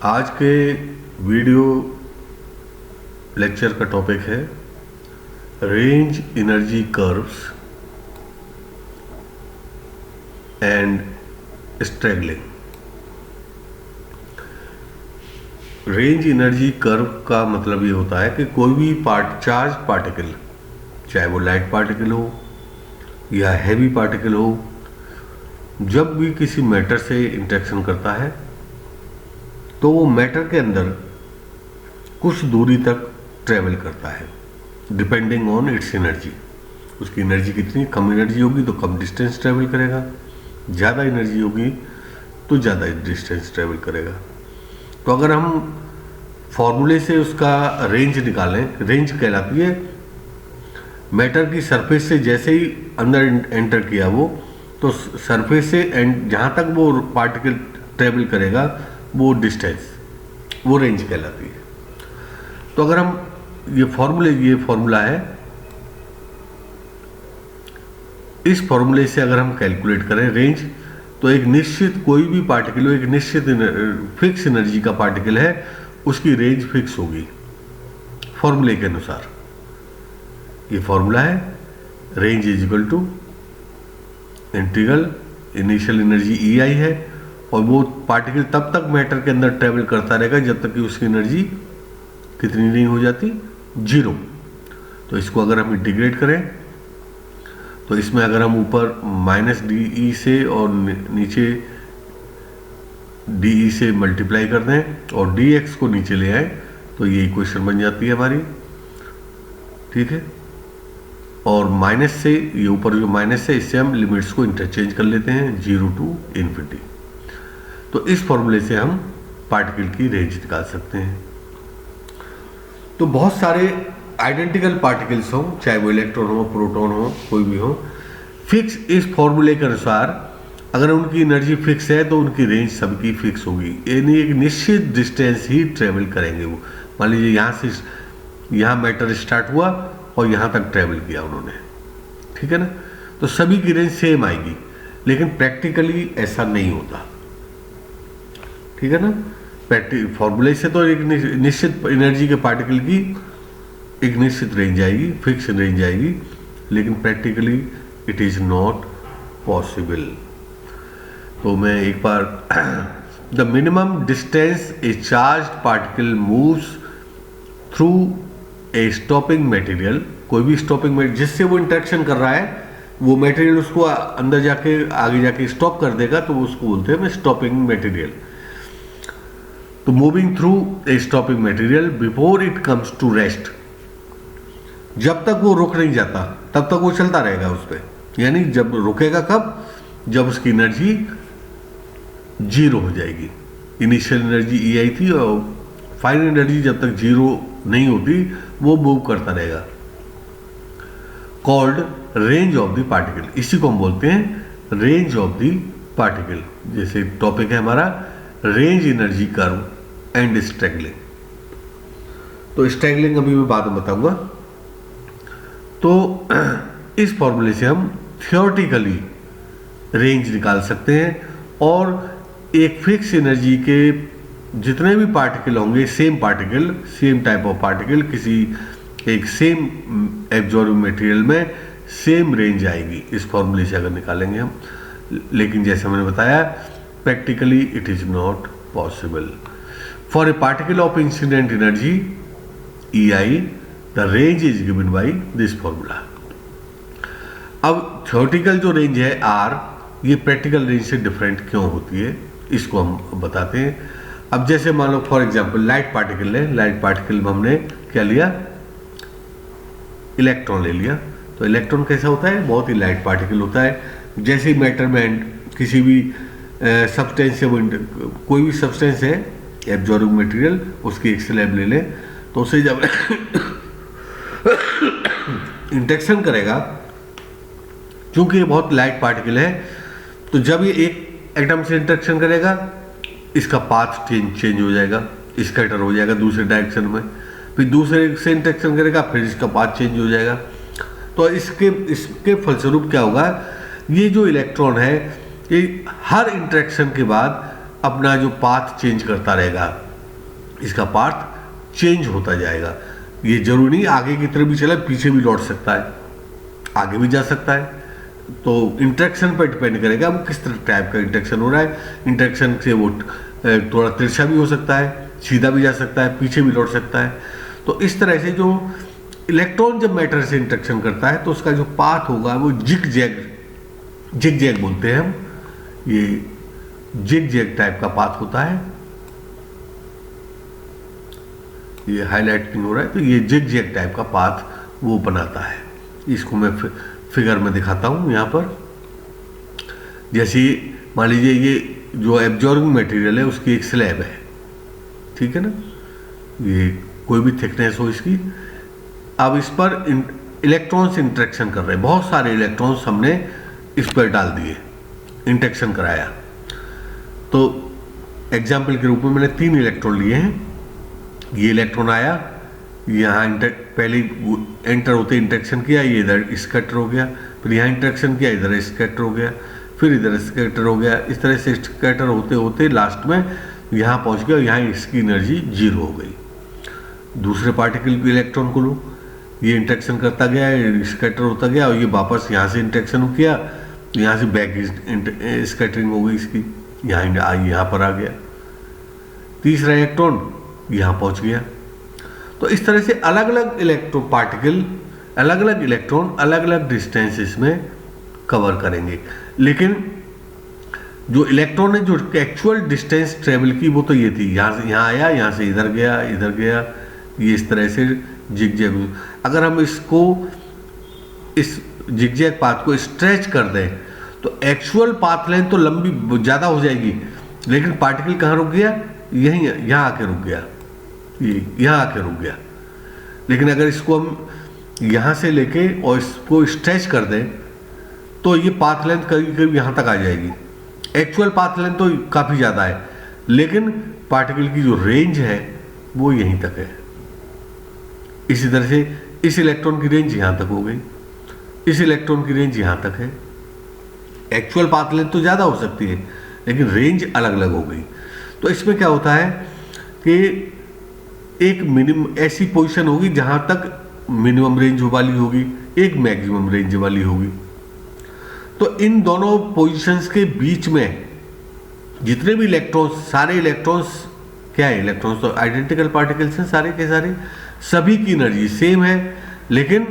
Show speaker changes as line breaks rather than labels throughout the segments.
आज के video lecture का टॉपिक है range energy curves and struggling. Range energy curve का मतलब ये होता है कि कोई भी चार्ज पार्टिकल, चाहे वो लाइट पार्टिकल हो या हैवी पार्टिकल हो, जब भी किसी मैटर से इंटरेक्शन करता है तो वो मैटर के अंदर कुछ दूरी तक ट्रेवल करता है डिपेंडिंग ऑन इट्स एनर्जी। उसकी एनर्जी कितनी, कम एनर्जी होगी तो कम डिस्टेंस ट्रेवल करेगा, ज़्यादा एनर्जी होगी तो ज़्यादा डिस्टेंस ट्रेवल करेगा। तो अगर हम फॉर्मूले से उसका रेंज निकालें, रेंज कहलाती है मैटर की सरफेस से जैसे ही अंदर एंटर किया वो, तो सरफेस से जहाँ तक वो पार्टिकल ट्रेवल करेगा वो डिस्टेंस, वो रेंज कहलाती है। तो अगर हम ये फॉर्मूला है, इस फॉर्मूले से अगर हम कैलकुलेट करें रेंज, तो एक निश्चित कोई भी पार्टिकल हो, एक निश्चित फिक्स एनर्जी का पार्टिकल है, उसकी रेंज फिक्स होगी फॉर्मूले के अनुसार। ये फॉर्मूला है range is equal to integral initial energy EI है, और वो पार्टिकल तब तक मैटर के अंदर ट्रेवल करता रहेगा जब तक कि उसकी एनर्जी कितनी नहीं हो जाती, 0। तो इसको अगर हम इंटीग्रेट करें तो इसमें अगर हम ऊपर -DE से और नीचे DE से मल्टीप्लाई कर दें और dx को नीचे ले आए तो ये इक्वेशन बन जाती है हमारी, ठीक है। और माइनस से, ये ऊपर जो माइनस है, इससे हम लिमिट्स को इंटरचेंज कर लेते हैं 0 to ∞। तो इस फॉर्मूले से हम पार्टिकल की रेंज निकाल सकते हैं। तो बहुत सारे आइडेंटिकल पार्टिकल्स हों, चाहे वो इलेक्ट्रॉन हो, प्रोटॉन हो, कोई भी हो, फिक्स इस फॉर्मूले के अनुसार अगर उनकी एनर्जी फिक्स है तो उनकी रेंज सबकी फिक्स होगी, यानी एक निश्चित डिस्टेंस ही ट्रेवल करेंगे वो। मान लीजिए यहाँ मैटर स्टार्ट हुआ और यहाँ तक ट्रेवल किया उन्होंने, ठीक है ना, तो सभी की रेंज सेम आएगी। लेकिन प्रैक्टिकली ऐसा नहीं होता, ठीक है ना। फॉर्मूले से तो एक निश्चित एनर्जी के पार्टिकल की एक निश्चित रेंज आएगी, फिक्स रेंज आएगी, लेकिन practically it is not possible. तो मैं एक बार the minimum distance a charged particle moves through a stopping material, कोई भी स्टॉपिंग मटेरियल जिससे वो इंटरेक्शन कर रहा है, वो मटेरियल उसको अंदर जाके आगे जाके स्टॉप कर देगा, तो वो उसको बोलते हैं स्टॉपिंग मटेरियल। तो moving through a stopping material before it comes to rest, जब तक वो रुक नहीं जाता तब तक वो चलता रहेगा उस पर। यानी जब रुकेगा कब, जब उसकी एनर्जी 0 हो जाएगी। इनिशियल एनर्जी EI थी और फाइनल एनर्जी जब तक 0 नहीं होती वो मूव करता रहेगा। Called range of the particle, इसी को हम बोलते हैं रेंज ऑफ द पार्टिकल। जैसे टॉपिक है हमारा range energy curve and struggling. तो स्ट्रैगलिंग अभी मैं बाद में बताऊंगा। तो इस फॉर्मूले से हम थियोरेटिकली रेंज निकाल सकते हैं, और एक फिक्स एनर्जी के जितने भी पार्टिकल होंगे, same particle, same type of particle, किसी एक सेम एब्जॉर्बिंग मटेरियल में सेम रेंज आएगी इस फॉर्मूले से अगर निकालेंगे हम। लेकिन जैसे मैंने बताया practically it is not possible. For a particle of incident energy EI the range is given by this formula. अब थ्योरेटिकल जो रेंज है R, ये प्रैक्टिकल रेंज से डिफरेंट क्यों होती है इसको हम बताते हैं। अब जैसे मान लो फॉर एग्जांपल लाइट पार्टिकल है, लाइट पार्टिकल में हमने क्या लिया, इलेक्ट्रॉन ले लिया। तो इलेक्ट्रॉन कैसा होता है, बहुत ही लाइट पार्टिकल होता है। जैसे ही मैटर में किसी भी सब्सटेंस से, कोई भी सब्सटेंस है एब्जॉर्बिंग मटेरियल, उसकी एक स्लैब ले लें, तो उसे जब इंटरेक्शन करेगा, क्योंकि ये बहुत लाइट पार्टिकल है, तो जब ये एक एटम से इंटरेक्शन करेगा इसका पाथ चेंज हो जाएगा, स्कैटर हो जाएगा दूसरे डायरेक्शन में, फिर दूसरे से इंटरेक्शन करेगा, फिर इसका पाथ चेंज हो जाएगा। तो इसके फलस्वरूप क्या होगा, ये जो इलेक्ट्रॉन है ये हर इंटरेक्शन के बाद अपना जो पाथ चेंज करता रहेगा, इसका पाथ चेंज होता जाएगा। ये जरूरी नहीं आगे की तरफ भी चला, पीछे भी लौट सकता है, आगे भी जा सकता है। तो इंटरेक्शन पर डिपेंड करेगा वो किस तरह टाइप का इंटरेक्शन हो रहा है। इंटरेक्शन से वो थोड़ा तिरछा भी हो सकता है, सीधा भी जा सकता है, पीछे भी लौट सकता है। तो इस तरह से जो इलेक्ट्रॉन जब मैटर से इंटरेक्शन करता है तो उसका जो पाथ होगा वो जिग जैग बोलते हैं हम। ये जिग जैग टाइप का पाथ होता है। ये हाईलाइट नहीं हो रहा है, तो ये जिग जैग टाइप का पाथ वो बनाता है। इसको मैं फिगर में दिखाता हूँ यहाँ पर। जैसे मान लीजिए ये जो एब्जॉर्बिंग मटेरियल है उसकी एक स्लैब है, ठीक है ना, ये कोई भी थिकनेस हो इसकी। अब इस पर इलेक्ट्रॉन्स इंटरेक्शन कर रहे हैं, बहुत सारे इलेक्ट्रॉन्स हमने इस पर डाल दिए, इंटरेक्शन कराया। तो एग्जाम्पल के रूप में मैंने 3 इलेक्ट्रॉन लिए हैं। ये इलेक्ट्रॉन आया, यहाँ पहले एंटर होते इंटरेक्शन किया, ये इधर स्कैटर हो गया, फिर यहाँ इंटरेक्शन किया, इधर स्कैटर हो गया, फिर इधर स्कैटर हो गया। इस तरह से स्कैटर होते होते लास्ट में यहाँ पहुँच गया, यहाँ इसकी एनर्जी 0 हो गई। दूसरे पार्टिकल के इलेक्ट्रॉन को लो, ये इंटरेक्शन करता गया, स्कैटर होता गया, और ये वापस यहाँ से इंटरेक्शन किया, यहाँ से बैक स्कैटरिंग हो गई इसकी, यहाँ पर आ गया। तीसरा इलेक्ट्रॉन यहाँ पहुँच गया। तो इस तरह से अलग अलग इलेक्ट्रॉन पार्टिकल, अलग अलग इलेक्ट्रॉन अलग अलग डिस्टेंसेस में कवर करेंगे। लेकिन जो इलेक्ट्रॉन ने जो एक्चुअल डिस्टेंस ट्रेवल की वो तो ये थी, यहाँ से यहाँ आया, यहाँ से इधर गया, इधर गया, ये इस तरह से जिगजैग। अगर हम इसको इस जिगजैग पाथ को स्ट्रेच कर दें तो एक्चुअल पाथ लेंथ तो लंबी ज़्यादा हो जाएगी, लेकिन पार्टिकल कहाँ रुक गया, यहीं यहाँ आके रुक गया, ये यहाँ आके रुक गया। लेकिन अगर इसको हम यहाँ से लेके और इसको स्ट्रेच कर दें तो ये पाथ लेंथ करीब करीब यहाँ तक आ जाएगी। एक्चुअल पाथ लेंथ तो काफ़ी ज़्यादा है, लेकिन पार्टिकल की जो रेंज है वो यहीं तक है। इसी तरह से इस इलेक्ट्रॉन की रेंज यहाँ तक हो गई, इस इलेक्ट्रॉन की रेंज यहाँ तक है। एक्चुअल पाथ लेंथ तो ज़्यादा हो सकती है, लेकिन रेंज अलग अलग हो गई। तो इसमें क्या होता है कि एक मिनिमम ऐसी पोजीशन होगी जहाँ तक मिनिमम रेंज वाली होगी, एक मैक्सिमम रेंज वाली होगी। तो इन दोनों पोजीशंस के बीच में जितने भी इलेक्ट्रॉन्स, सारे इलेक्ट्रॉन्स क्या है, इलेक्ट्रॉन्स तो आइडेंटिकल पार्टिकल्स हैं सारे के सारे, सभी की एनर्जी सेम है, लेकिन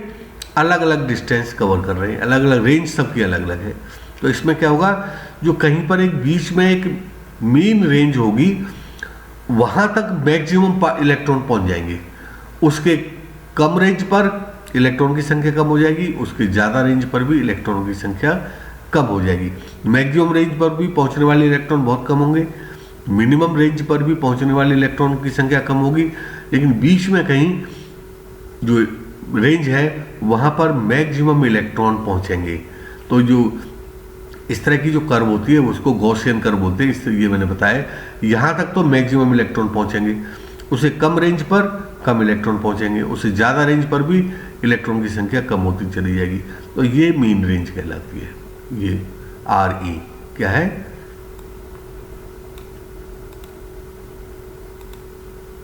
अलग अलग डिस्टेंस कवर कर रहे हैं, अलग अलग रेंज सबकी अलग अलग है। तो इसमें क्या होगा, जो कहीं पर एक बीच में एक मीन रेंज होगी, वहाँ तक मैक्सिमम इलेक्ट्रॉन पहुँच जाएंगे। उसके कम रेंज पर इलेक्ट्रॉन की संख्या कम हो जाएगी, उसके ज़्यादा रेंज पर भी इलेक्ट्रॉनों की संख्या कम हो जाएगी। मैक्सिमम रेंज पर भी पहुँचने वाले इलेक्ट्रॉन बहुत कम होंगे, मिनिमम रेंज पर भी पहुँचने वाले इलेक्ट्रॉन की संख्या कम होगी, लेकिन बीच में कहीं जो रेंज है वहाँ पर मैक्सिमम इलेक्ट्रॉन पहुँचेंगे। तो जो इस तरह की जो कर्व होती है उसको गॉसियन कर्व बोलते हैं। इससे ये मैंने बताया, यहाँ तक तो मैक्सिमम इलेक्ट्रॉन पहुँचेंगे, उससे कम रेंज पर कम इलेक्ट्रॉन पहुँचेंगे, उससे ज़्यादा रेंज पर भी इलेक्ट्रॉन की संख्या कम होती चली जाएगी। तो ये मीन रेंज कहलाती है। ये RE क्या है,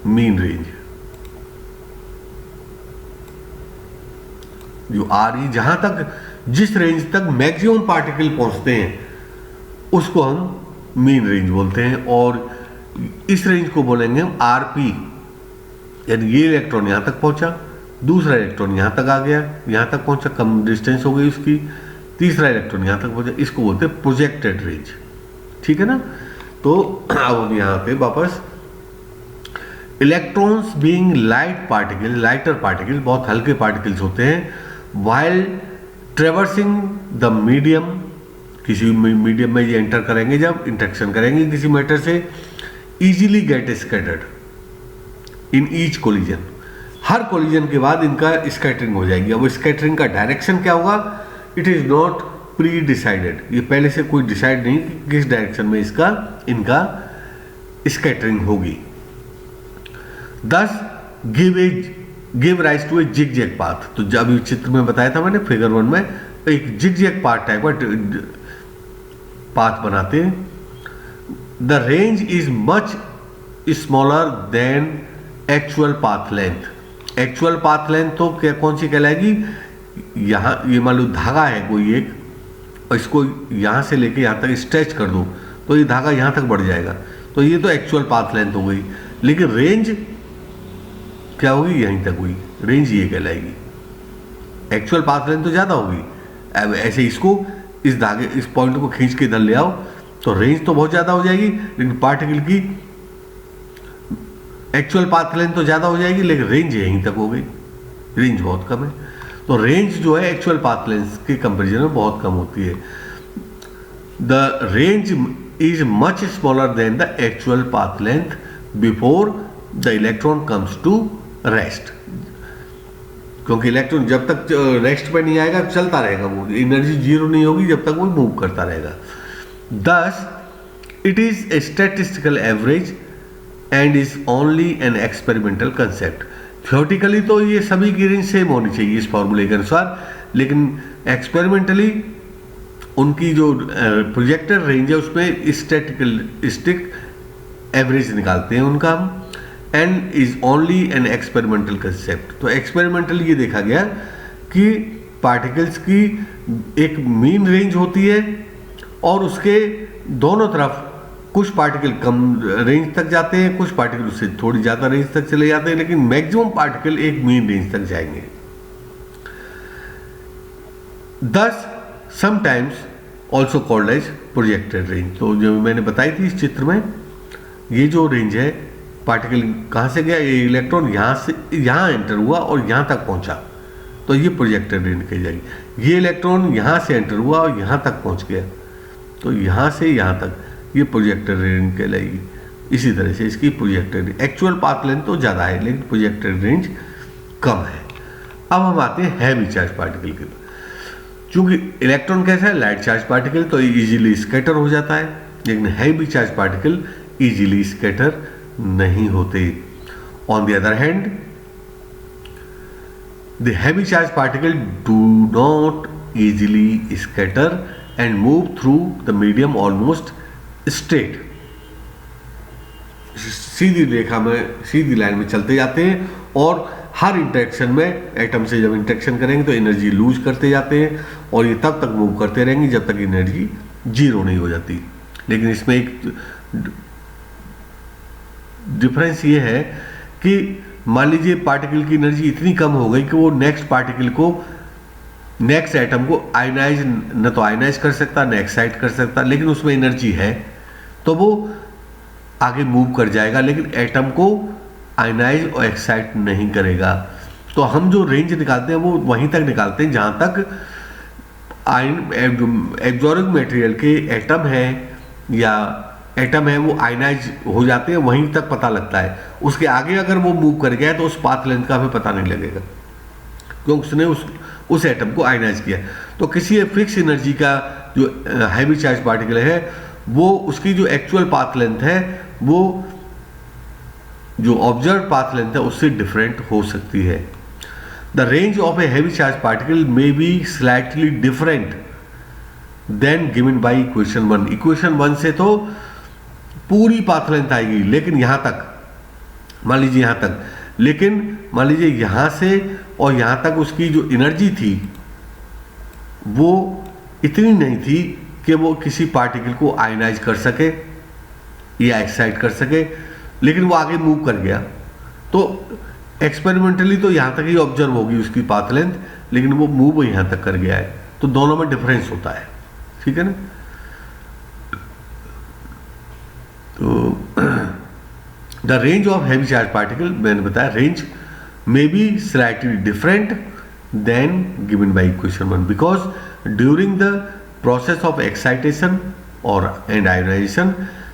मीन रेंज। जो RE जहां तक, जिस रेंज तक मैक्सिमम पार्टिकल पहुंचते हैं उसको हम मीन रेंज बोलते हैं, और इस रेंज को बोलेंगे हम RP। यानी ये इलेक्ट्रॉन यहां तक पहुंचा, दूसरा इलेक्ट्रॉन यहां तक आ गया, यहां तक पहुंचा, कम डिस्टेंस हो गई उसकी, तीसरा इलेक्ट्रॉन यहां तक पहुंचा, इसको बोलते हैं प्रोजेक्टेड रेंज। ठीक है ना। तो अब हम यहां पे वापस, electrons being light particle, lighter particle, बहुत हल्के पार्टिकल्स होते हैं, वाइल ट्रेवर्सिंग द मीडियम, किसी मीडियम में ये एंटर करेंगे, जब इंटरेक्शन करेंगे किसी मैटर से, easily get scattered in each collision. Her collision के बाद इनका स्कैटरिंग हो जाएगी। अब स्कैटरिंग का डायरेक्शन क्या होगा, it is not pre decided, ये पहले से कोई डिसाइड नहीं कि किस डायरेक्शन में इनका स्कैटरिंग होगी। This give rise to a zigzag path. तो जब चित्र में बताया था मैंने फिगर 1 में, एक जिग जैग पाथ टाइप का पाथ बनाते हैं। The range is much smaller then actual path length. Actual path length तो क्या कौन सी कहलाएगी, यहाँ ये मान लो धागा है कोई एक, और इसको यहाँ से लेके यहाँ तक स्ट्रेच कर दो तो ये धागा यहाँ तक बढ़ जाएगा, तो ये तो एक्चुअल पाथ लेंथ हो गई। लेकिन रेंज क्या होगी, यहीं तक हुई, रेंज ये कहलाएगी। एक्चुअल पाथ लेंथ तो ज़्यादा होगी, अब ऐसे इसको इस धागे इस पॉइंट को खींच के इधर ले आओ तो रेंज तो बहुत ज़्यादा हो जाएगी, लेकिन पार्टिकल की एक्चुअल पाथ लेंथ तो ज़्यादा हो जाएगी, लेकिन रेंज यहीं तक हो गई, रेंज बहुत कम है। तो रेंज जो है एक्चुअल पाथ लेंथ के कंपेरिजन में बहुत कम होती है। The range is much smaller than the actual path length before the electron comes to rest, क्योंकि इलेक्ट्रॉन जब तक रेस्ट पे नहीं आएगा चलता रहेगा, वो एनर्जी जीरो नहीं होगी जब तक वो मूव करता रहेगा। Thus it is a statistical average and is only an experimental concept. Theoretically तो ये सभी की रेंज सेम होनी चाहिए इस फॉर्मूले के अनुसार, लेकिन एक्सपेरिमेंटली उनकी जो प्रोजेक्टेड रेंज है उसमें स्टैटिस्टिक एवरेज निकालते हैं उनका हम, and is only an experimental concept. तो एक्सपेरिमेंटल ये देखा गया कि पार्टिकल्स की एक मीन रेंज होती है और उसके दोनों तरफ कुछ पार्टिकल कम रेंज तक जाते हैं, कुछ पार्टिकल उससे थोड़ी ज़्यादा रेंज तक चले जाते हैं, लेकिन मैक्सिमम पार्टिकल एक मीन रेंज तक जाएंगे। This sometimes also called as projected range. तो जो मैंने बताई थी इस चित्र में, ये जो रेंज है पार्टिकल कहाँ से गया, ये इलेक्ट्रॉन यहाँ से यहाँ एंटर हुआ और यहाँ तक पहुँचा, तो ये प्रोजेक्टेड रेंज कही जाएगी। ये इलेक्ट्रॉन यहाँ से एंटर हुआ और यहाँ तक पहुँच गया, तो यहाँ से यहाँ तक ये प्रोजेक्टेड रेंज कहलाएगी। इसी तरह से इसकी प्रोजेक्टेड एक्चुअल पाथ लेंथ तो ज़्यादा है लेकिन प्रोजेक्टेड रेंज कम है। अब हम आते हैं हैवी चार्ज पार्टिकल के पास। चूँकि इलेक्ट्रॉन कैसा है, लाइट चार्ज पार्टिकल, तो इजीली स्कैटर हो जाता है, लेकिन heavy charge particle easily scatter नहीं होते। On the other hand the heavy charge particle do not easily scatter and move through the medium almost straight. सीधी रेखा में, सीधी लाइन में चलते जाते हैं और हर इंटरेक्शन में एटम से जब इंटरेक्शन करेंगे तो एनर्जी लूज करते जाते हैं और ये तब तक मूव करते रहेंगे जब तक एनर्जी जीरो नहीं हो जाती। लेकिन इसमें एक डिफरेंस ये है कि मान लीजिए पार्टिकल की एनर्जी इतनी कम हो गई कि वो नेक्स्ट पार्टिकल को, नेक्स्ट एटम को आयनाइज न तो आयनाइज कर सकता न एक्साइट कर सकता, लेकिन उसमें एनर्जी है तो वो आगे मूव कर जाएगा, लेकिन एटम को आयनाइज और एक्साइट नहीं करेगा। तो हम जो रेंज निकालते हैं वो वहीं तक निकालते हैं जहाँ तक एब्जॉर्बिंग मटेरियल के एटम है या एटम है वो आयनाइज हो जाते हैं, वहीं तक पता लगता है। उसके आगे अगर वो मूव कर गया तो उस पाथ लेंथ का हमें पता नहीं लगेगा क्योंकि उसने उस एटम को आयनाइज किया। तो किसी फिक्स एनर्जी का जो हैवी चार्ज पार्टिकल है वो उसकी जो एक्चुअल पाथ लेंथ है वो जो ऑब्जर्व पाथ लेंथ है उससे डिफरेंट हो सकती है। The range of a heavy charge particle may be slightly different than given by equation 1। Equation 1 से तो पूरी पाथ लेंथ आएगी, लेकिन यहाँ तक मान लीजिए यहाँ तक, लेकिन मान लीजिए यहाँ से और यहाँ तक उसकी जो एनर्जी थी वो इतनी नहीं थी कि वो किसी पार्टिकल को आयनाइज कर सके या एक्साइट कर सके, लेकिन वो आगे मूव कर गया। तो एक्सपेरिमेंटली तो यहाँ तक ही ऑब्जर्व होगी उसकी पाथ लेंथ, लेकिन वो मूव यहाँ तक कर गया है, तो दोनों में डिफरेंस होता है। ठीक है ना। तो the range of heavy charge particle, मैंने बताया range may be slightly different than given by equation 1 because during the process of excitation or and ionization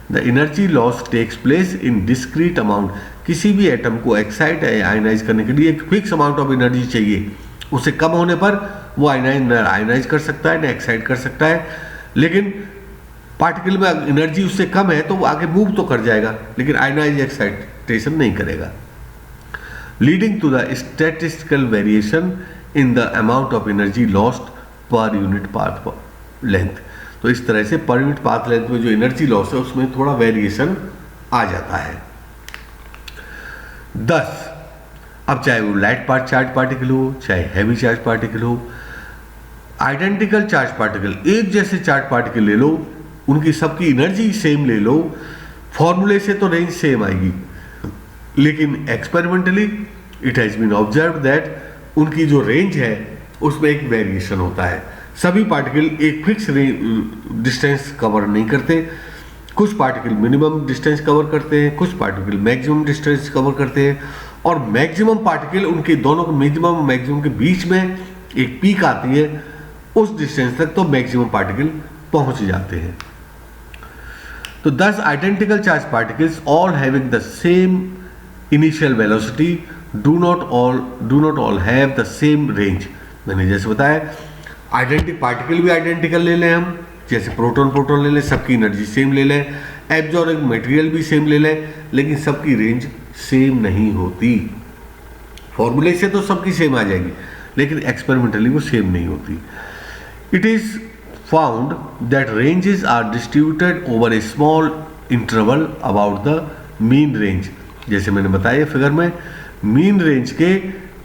the energy loss takes place in discrete amount। किसी भी atom को excite या ionise करने के लिए एक फिक्स अमाउंट ऑफ एनर्जी चाहिए, उससे कम होने पर वो आयनाइज कर सकता है ना एक्साइट कर सकता है, लेकिन पार्टिकल में एनर्जी उससे कम है तो वो आगे मूव तो कर जाएगा लेकिन आयनाइज एक्साइटेशन नहीं करेगा, leading to the statistical variation in the amount of energy lost per unit path length. तो इस तरह से पर यूनिट पाथ लेंथ में जो एनर्जी लॉस है उसमें थोड़ा वेरिएशन आ जाता है। 10। अब चाहे वो लाइट चार्ज पार्टिकल हो, चाहे हैवी चार्ज पार्टिकल हो, आइडेंटिकल चार्ज पार्टिकल, एक जैसे चार्ज पार्टिकल ले लो, उनकी सबकी एनर्जी सेम ले लो, फॉर्मूले से तो रेंज सेम आएगी, लेकिन experimentally it has been observe that उनकी जो रेंज है उसमें एक वेरिएशन होता है। सभी पार्टिकल एक फिक्स डिस्टेंस कवर नहीं करते, कुछ पार्टिकल मिनिमम डिस्टेंस कवर करते हैं, कुछ पार्टिकल मैक्सिमम डिस्टेंस कवर करते हैं, और मैक्सिमम पार्टिकल उनके दोनों के मिनिमम मैक्सिमम के बीच में एक पीक आती है, उस डिस्टेंस तक तो मैक्सिमम पार्टिकल पहुंच जाते हैं। तो 10 identical charge particles all having the same initial velocity do not all have the same range. मैंने जैसे बताया आइडेंटिकल पार्टिकल भी आइडेंटिकल ले लें हम, जैसे प्रोटॉन ले लें, सबकी एनर्जी सेम ले लें, एब्जॉर्बिंग मटेरियल भी सेम ले लें, लेकिन सबकी रेंज सेम नहीं होती। फॉर्मूले से तो सबकी सेम आ जाएगी, लेकिन एक्सपेरिमेंटली वो सेम नहीं होती। It is found that ranges are distributed over a small interval about the mean range. जैसे मैंने बताया फिगर में, मीन रेंज के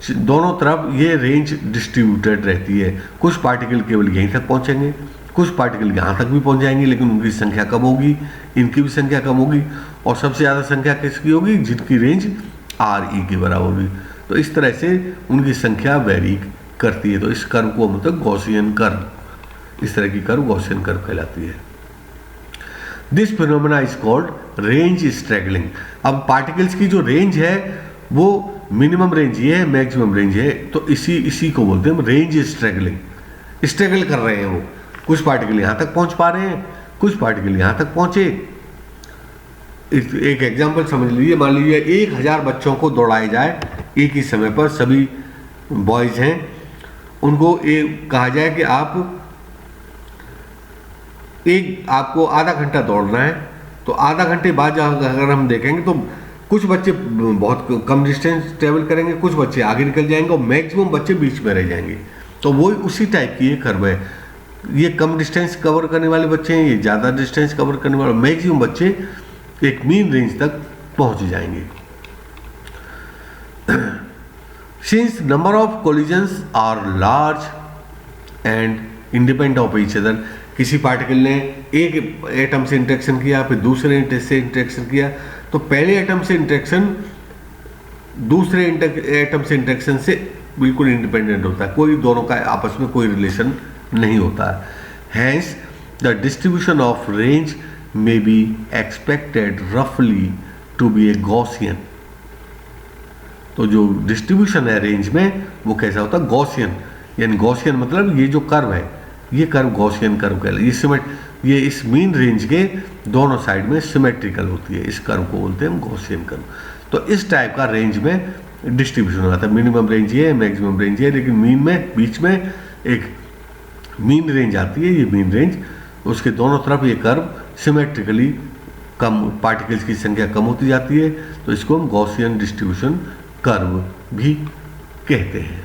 दोनों तरफ ये रेंज डिस्ट्रीब्यूटेड रहती है। कुछ पार्टिकल केवल यहीं तक पहुंचेंगे, कुछ पार्टिकल यहाँ तक भी पहुंच जाएंगे, लेकिन उनकी संख्या कम होगी, इनकी भी संख्या कम होगी, और सबसे ज़्यादा संख्या किसकी होगी? जिनकी रेंज RE के बराबर होगी। तो इस तरह से उनकी संख्या वेरी करती है। तो इस कर्व को मतलब गॉसियन कर्व, इस तरह की कर्व गॉसियन कर्व कहलाती है। This phenomena is called range struggling. अब पार्टिकल्स की जो रेंज है वो मिनिमम रेंज ये है, मैक्सिमम रेंज है, तो इसी को बोलते हैं रेंज स्ट्रैगलिंग। स्ट्रगल कर रहे हैं वो, कुछ पार्टिकल यहाँ तक पहुँच पा रहे हैं, कुछ पार्टिकल यहाँ तक पहुँचे। एक एग्जाम्पल समझ लीजिए, मान लीजिए 1000 बच्चों को दौड़ाया जाए एक ही समय पर, सभी बॉयज़ हैं, उनको कहा जाए कि आपको आधा घंटा दौड़ना है, तो आधा घंटे बाद अगर हम देखेंगे तो कुछ बच्चे बहुत कम डिस्टेंस ट्रेवल करेंगे, कुछ बच्चे आगे निकल जाएंगे, और मैक्सिमम बच्चे बीच में रह जाएंगे। तो वो उसी टाइप की ये कर्व है। ये कम डिस्टेंस कवर करने वाले बच्चे हैं, ये ज़्यादा डिस्टेंस कवर करने वाले, मैक्सिमम बच्चे एक मीन रेंज तक पहुंच जाएंगे। Since number of collisions are large and independent of each other, किसी पार्टिकल ने एक एटम से इंटरेक्शन किया, फिर दूसरे से इंटरेक्शन किया, तो पहले एटम से इंटरेक्शन दूसरे एटम से इंटरेक्शन से बिल्कुल इंडिपेंडेंट होता है, कोई दोनों का आपस में कोई रिलेशन नहीं होता है। Hence the distribution of range may be expected roughly to be a Gaussian। तो जो डिस्ट्रीब्यूशन है रेंज में वो कैसा होता है? गॉसियन। यानी गॉसियन मतलब ये जो कर्व है, ये कर्व गॉसियन कर्व कहलाता है। ये इस मीन रेंज के दोनों साइड में सिमेट्रिकल होती है, इस कर्व को बोलते हैं हम गॉसियन कर्व। तो इस टाइप का रेंज में डिस्ट्रीब्यूशन होता है। मिनिमम रेंज ये है, मैक्सिमम रेंज ये है, लेकिन मीन में बीच में एक मीन रेंज आती है। ये मीन रेंज, उसके दोनों तरफ ये कर्व सिमेट्रिकली कम, पार्टिकल्स की संख्या कम होती जाती है, तो इसको हम गॉसियन डिस्ट्रीब्यूशन कर्व भी कहते हैं।